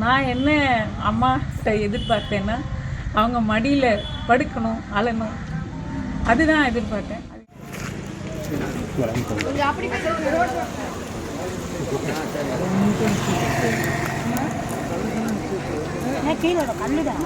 நான் என்ன அம்மாட்ட எதிர்பார்த்தேன்னா அவங்க மடியில் படுக்கணும், அழணும். அதுதான் எதிர்பார்த்தேன். கீழோட கல்லுதான்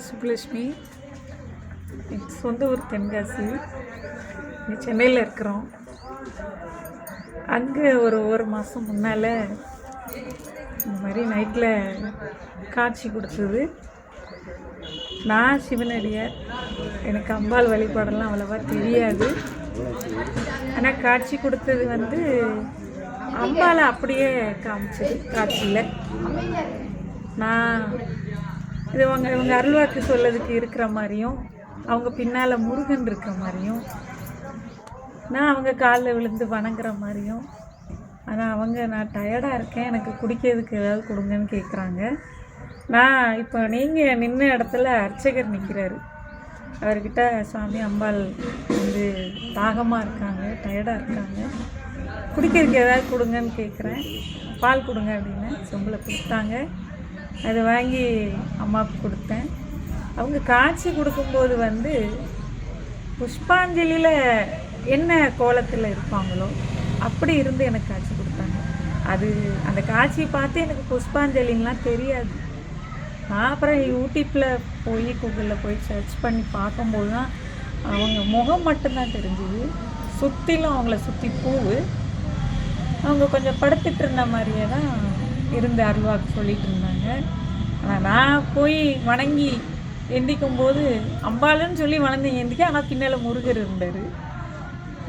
சுப்புலட்சுமி, சொந்த ஊர் தென்காசி, சென்னையில் இருக்கிறோம். அங்கே ஒரு மாதம் முன்னால் இந்த மாதிரி நைட்டில் காட்சி கொடுத்தது. நான் சிவனடியார், எனக்கு அம்பாள் வழிபாடெல்லாம் அவ்வளோவா தெரியாது. ஆனால் காட்சி கொடுத்தது அம்பாளை அப்படியே காமிச்சது காட்சியில். நான் இது இவங்க அருள்வாக்கு சொல்லதுக்கு இருக்கிற மாதிரியும், அவங்க பின்னால் முருகன் இருக்கிற மாதிரியும், நான் அவங்க காலில் விழுந்து வணங்குற மாதிரியும். ஆனால் நான் டயர்டாக இருக்கேன், எனக்கு குடிக்கிறதுக்கு ஏதாவது கொடுங்கன்னு கேட்குறாங்க. நான் இப்போ நீங்கள் நின்ன இடத்துல அர்ச்சகர் நிற்கிறாரு. அவர்கிட்ட சாமி அம்பாள் தாகமாக இருக்காங்க, டயர்டாக இருக்காங்க, குடிக்கிறதுக்கு ஏதாவது கொடுங்கன்னு கேட்குறேன், பால் கொடுங்க அப்படின்னு சொம்பில் கொடுத்தாங்க. அதை வாங்கி அம்மாவுக்கு கொடுத்தேன். அவங்க காட்சி கொடுக்கும்போது புஷ்பாஞ்சலியில் என்ன கோலத்தில் இருப்பாங்களோ அப்படி இருந்து எனக்கு காட்சி கொடுத்தாங்க. அந்த காட்சியை பார்த்து எனக்கு புஷ்பாஞ்சலின்லாம் தெரியாது. நான் அப்புறம் யூடியூப்பில் போய் கூகுளில் போய் சர்ச் பண்ணி பார்க்கும்போது தான் அவங்க முகம் மட்டும்தான் தெரிஞ்சுது. சுற்றிலும் அவங்கள சுற்றி பூவு, அவங்க கொஞ்சம் படுத்துட்டு இருந்த மாதிரியே தான் இருந்து அருள்வாக்கு சொல்லிகிட்டு இருந்தாங்க. ஆனால் நான் போய் வணங்கி எந்திக்கும்போது அம்பாளுன்னு சொல்லி வளர்ந்து எந்திக்க, ஆனால் பின்னால் முருகர் இருந்தார்.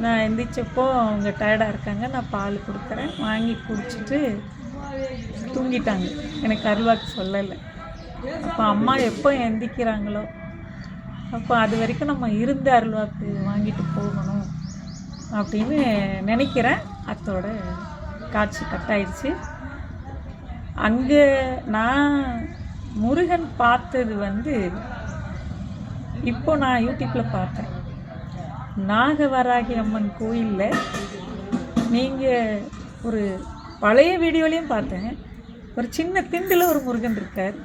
நான் எந்திரிச்சப்போ அவங்க டயர்டாக இருக்காங்க, நான் பால் கொடுக்குறேன், வாங்கி குடிச்சிட்டு தூங்கிட்டாங்க. எனக்கு அருள்வாக்கு சொல்லலை. அப்போ அம்மா எப்போ எந்திக்கிறாங்களோ அப்போ அது வரைக்கும் நம்ம இருந்த அருள்வாக்கு வாங்கிட்டு போகணும் அப்படின்னு நினைக்கிறேன். அத்தோட காட்சி கட்டாயிடுச்சு. அங்கே நான் முருகன் பார்த்தது இப்போ நான் யூடியூப்பில் பார்த்தேன். நாகவராகி அம்மன் கோயிலில் நீங்கள் ஒரு பழைய வீடியோலையும் பார்த்தேன், ஒரு சின்ன திண்டில் ஒரு முருகன் இருக்கார்.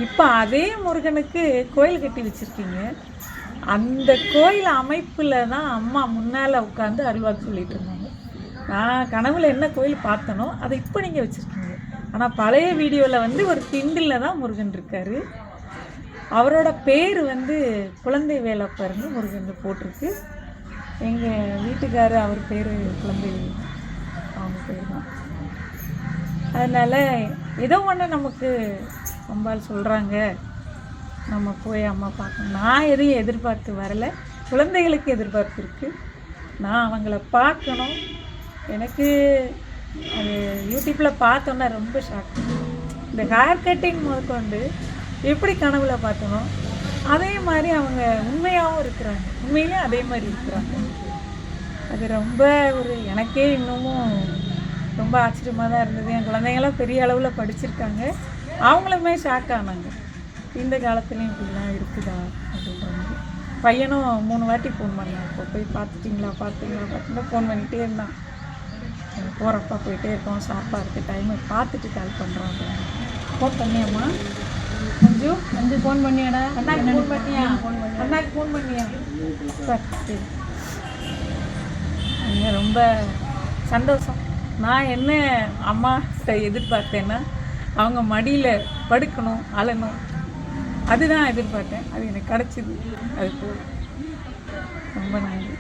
இப்போ அதே முருகனுக்கு கோயில் கட்டி வச்சுருக்கீங்க. அந்த கோயில் அமைப்பில் தான் அம்மா முன்னால் உட்காந்து அருள்வாக்கு சொல்லிகிட்டு இருந்தாங்க. நான் கனவுல என்ன கோயில் பார்த்தனோ அதை இப்போ நீங்கள் வச்சுருக்கீங்க. ஆனால் பழைய வீடியோவில் ஒரு திண்டில் தான் முருகன் இருக்கார். அவரோட பேர் குழந்தை வேலப்பர்னு முருகன் போட்டிருக்கு. எங்கள் வீட்டுக்காரர் அவர் பேர் குழந்தை, அவங்க பேர் தான். அதனால் ஏதோ ஒன்று நமக்கு அம்பாள் சொல்கிறாங்க, நம்ம போய் அம்மா பார்க்கணும். நான் எதையும் எதிர்பார்த்து வரலை, குழந்தைகளுக்கு எதிர்பார்ப்பு இருக்குது. நான் அவங்கள பார்க்கணும். எனக்கு அது யூடியூப்பில் பார்த்தோன்னா ரொம்ப ஷாக். இந்த ஹேர் கட்டிங் முதற்கொண்டு எப்படி கனவுல பார்த்தனோ அதே மாதிரி அவங்க உண்மையாகவும் இருக்கிறாங்க, உண்மையிலே அதே மாதிரி இருக்கிறாங்க. அது ரொம்ப எனக்கே இன்னமும் ரொம்ப ஆச்சரியமாக தான் இருந்தது. என் குழந்தைங்களாம் பெரிய அளவில் படிச்சிருக்காங்க, அவங்களுமே ஷாக் ஆனாங்க. இந்த காலத்துலேயும் இப்படிலாம் இருக்குதா அப்படின்ற மாதிரி. பையனும் 3 வாட்டி ஃபோன் பண்ணான். இப்போ போய் பார்த்துட்டிங்களா ஃபோன் பண்ணிகிட்டே இருந்தான். போகிறப்பா போயிட்டே இருக்கோம், ஷார்ப்பாக இருக்குது, டைமை பார்த்துட்டு கால் பண்ணுறோம் அப்படின்னு. ஃபோன் பண்ணியாம்மா? கொஞ்சம் ஃபோன் பண்ணியாடா? அண்ணாக்கு ஃபோன் பண்ணியா? அண்ணாக்கு ஃபோன் பண்ணியா? சரி, ரொம்ப சந்தோஷம். நான் என்ன அம்மாட்ட எதிர்பார்த்தேன்னா அவங்க மடியில் படுக்கணும், அழணும். அதுதான் எதிர்பார்த்தேன். அது எனக்கு கிடச்சிது. அது போதும். ரொம்ப நன்றி.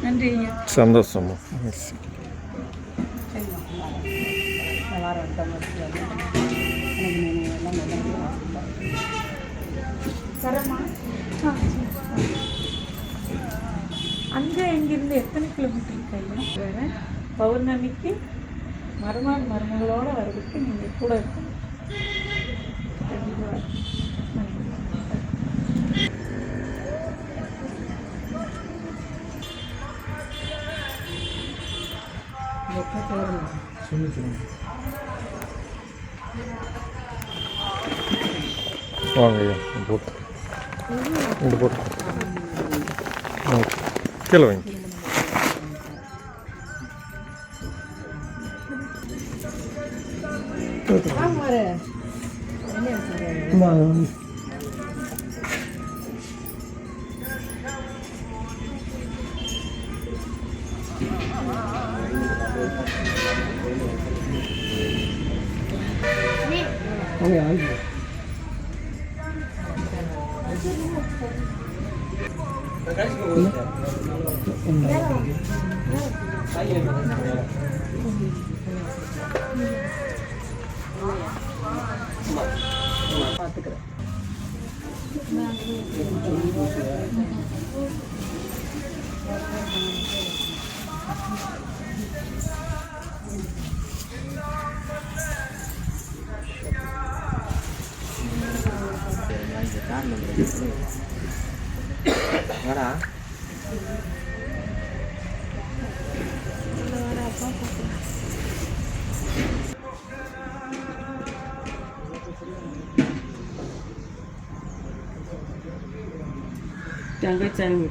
நன்றிங்க. சந்தோஷமா. தரமா? அங்கே இங்கிருந்து எத்தனை கிலோமீட்டர் கையில் வேற பௌர்ணமிக்கு மருமகளோட வர்றதுக்கு நீங்கள் கூட இருக்கணும். கண்டிப்பாக. வாங்க ஐயா போட்டு இந்த போட்டு கீழே வாங்கி தங்கச்சாமி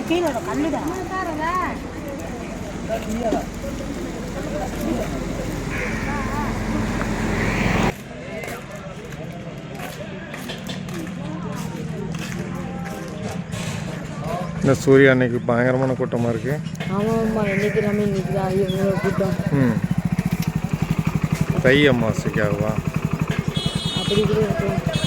கீழே கல்லுடா இந்த சூர்யா அன்னைக்கு பயங்கரமான கூட்டமாக இருக்குது. ஆமாம்மா இன்னைக்கு எல்லாமே இன்னைக்கு தான் இவ்வளோ கூட்டம். தை அமாவாசைக்காகவா? அப்படி கூட இருக்கும்.